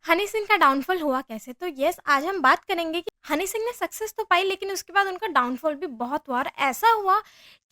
हनी सिंह का डाउनफॉल हुआ कैसे? तो यस, आज हम बात करेंगे कि हनी सिंह ने सक्सेस तो पाई लेकिन उसके बाद उनका डाउनफॉल भी बहुत हुआ और ऐसा हुआ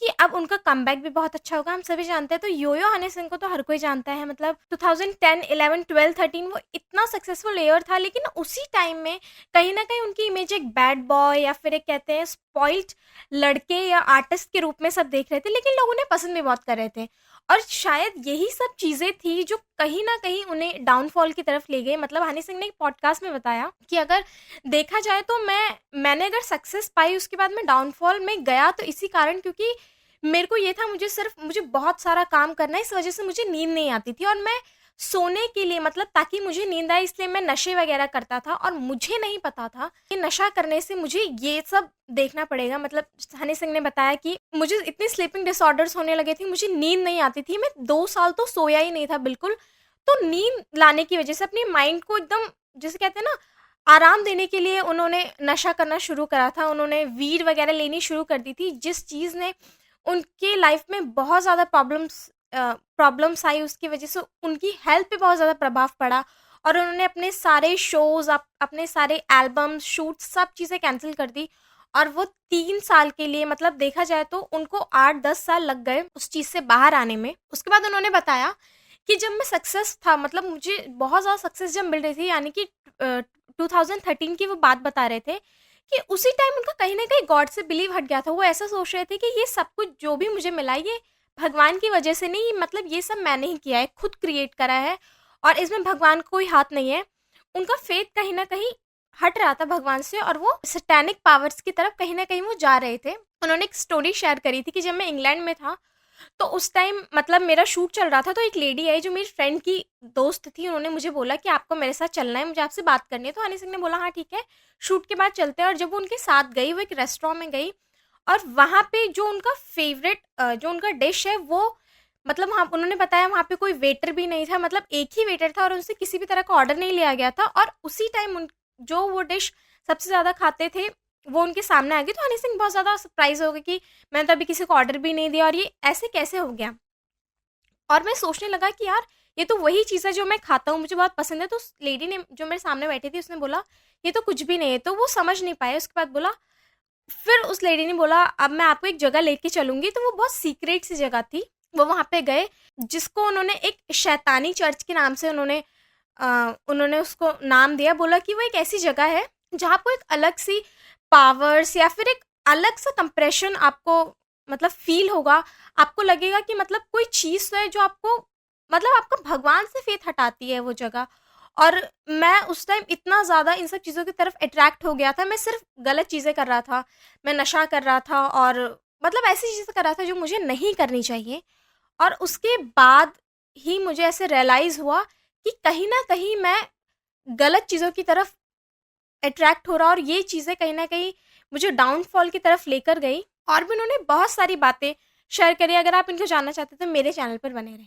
कि अब उनका कमबैक भी बहुत अच्छा होगा। हम सभी जानते हैं तो यो-यो हनी सिंह को तो हर कोई जानता है। मतलब 2010, 11, 12, 13 वो इतना सक्सेसफुल ईयर था, लेकिन उसी टाइम में कहीं न कहीं उनकी इमेज एक बैड बॉय या फिर एक कहते हैं स्पॉइल्ड लड़के या आर्टिस्ट के रूप में सब देख रहे थे, लेकिन लोग उन्हें पसंद भी बहुत कर रहे थे। और शायद यही सब चीज़ें थी जो कहीं न कहीं उन्हें डाउनफॉल की तरफ ले गई। मतलब हनी सिंह ने एक पॉडकास्ट में बताया कि अगर देखा जाए तो मैंने अगर सक्सेस पाई उसके बाद मैं डाउनफॉल में गया तो इसी कारण, क्योंकि मेरे को ये था मुझे बहुत सारा काम करना है, इस वज़ह से मुझे नींद नहीं आती थी और मैं सोने के लिए मतलब ताकि मुझे नींद आए इसलिए मैं नशे वग़ैरह करता था और मुझे नहीं पता था कि नशा करने से मुझे ये सब देखना पड़ेगा। मतलब हनी सिंह ने बताया कि मुझे इतनी स्लीपिंग डिसऑर्डर्स होने लगे थे, मुझे नींद नहीं आती थी, मैं 2 साल तो सोया ही नहीं था बिल्कुल। तो नींद लाने की वज़ह से अपने माइंड को एकदम जिसे कहते हैं ना आराम देने के लिए उन्होंने नशा करना शुरू करा था, उन्होंने वीड वग़ैरह लेनी शुरू कर दी थी, जिस चीज़ ने उनके लाइफ़ में बहुत ज़्यादा प्रॉब्लम्स आई, उसकी वज़ह से उनकी हेल्थ पे बहुत ज़्यादा प्रभाव पड़ा और उन्होंने अपने सारे शोज़ अपने सारे एल्बम्स, शूट्स सब चीज़ें कैंसल कर दी और वो 3 साल के लिए मतलब देखा जाए तो उनको 8-10 साल लग गए उस चीज़ से बाहर आने में। उसके बाद उन्होंने बताया कि जब मैं सक्सेस था मतलब मुझे बहुत ज़्यादा सक्सेस जब मिल रही थी, यानी कि 2013 की वो बात बता रहे थे कि उसी टाइम उनका कहीं न कहीं गॉड से बिलीव हट गया था। वो ऐसा सोच रहे थे कि ये सब कुछ जो भी मुझे मिला ये भगवान की वजह से नहीं, मतलब ये सब मैंने ही किया है, खुद क्रिएट करा है और इसमें भगवान का कोई हाथ नहीं है। उनका फेथ कहीं न कहीं हट रहा था भगवान से और वो सैटेनिक पावर्स की तरफ कहीं न कहीं वो जा रहे थे। उन्होंने एक स्टोरी शेयर करी थी कि जब मैं इंग्लैंड में था, तो उस टाइम मतलब मेरा शूट चल रहा था, तो एक लेडी आई जो मेरी फ्रेंड की दोस्त थी, उन्होंने मुझे बोला कि आपको मेरे साथ चलना है, मुझे आपसे बात करनी है। तो हनी सिंह ने बोला हाँ ठीक है, शूट के बाद चलते हैं और जब वो उनके साथ गई, वो एक रेस्टोरेंट में गई और वहाँ पे जो उनका फ़ेवरेट जो उनका डिश है वो मतलब वहाँ उन्होंने बताया वहाँ पे कोई वेटर भी नहीं था, मतलब एक ही वेटर था और उनसे किसी भी तरह का ऑर्डर नहीं लिया गया था और उसी टाइम उन जो वो डिश सबसे ज़्यादा खाते थे, वो उनके सामने आ गई। तो हनी सिंह बहुत ज़्यादा सरप्राइज़ हो गए कि मैंने तो अभी किसी को ऑर्डर भी नहीं दिया और ये ऐसे कैसे हो गया? और मैं सोचने लगा कि यार ये तो वही चीज़ है जो मैं खाता हूँ, मुझे बहुत पसंद है। तो उस लेडी ने जो मेरे सामने बैठी थी उसने बोला, "ये तो कुछ भी नहीं है।" तो वो समझ नहीं पाए। उसके बाद बोला फिर उस लेडी ने बोला, "अब मैं आपको एक जगह लेके चलूँगी।" तो वो बहुत सीक्रेट सी जगह थी। वो वहाँ पे गए, जिसको उन्होंने एक शैतानी चर्च के नाम से उन्होंने उसको नाम दिया। बोला कि वो एक ऐसी जगह है, जहाँ आपको एक अलग-सी पावर्स या फिर एक अलग-सा कंप्रेशन आपको मतलब फ़ील होगा। आपको लगेगा कि मतलब कोई चीज़ तो है जो आपको मतलब आपका भगवान से फ़ेथ हटाती है वो जगह। और मैं उस टाइम इतना ज़्यादा इन सब चीज़ों की तरफ अट्रैक्ट हो गया था, मैं सिर्फ़ गलत चीज़ें कर रहा था। मैं नशा कर रहा था और मतलब ऐसी चीज़ें कर रहा था जो मुझे नहीं करनी चाहिए। और उसके बाद ही मुझे ऐसे रियलाइज़ हुआ कि कहीं न कहीं मैं गलत चीज़ों की तरफ अट्रैक्ट हो रहा और ये चीज़ें कहीं न कहीं मुझे डाउनफॉल की तरफ लेकर गई। और भी उन्होंने बहुत सारी बातें शेयर करी, अगर आप इनको जानना चाहते हैं तो मेरे चैनल पर बने रहें।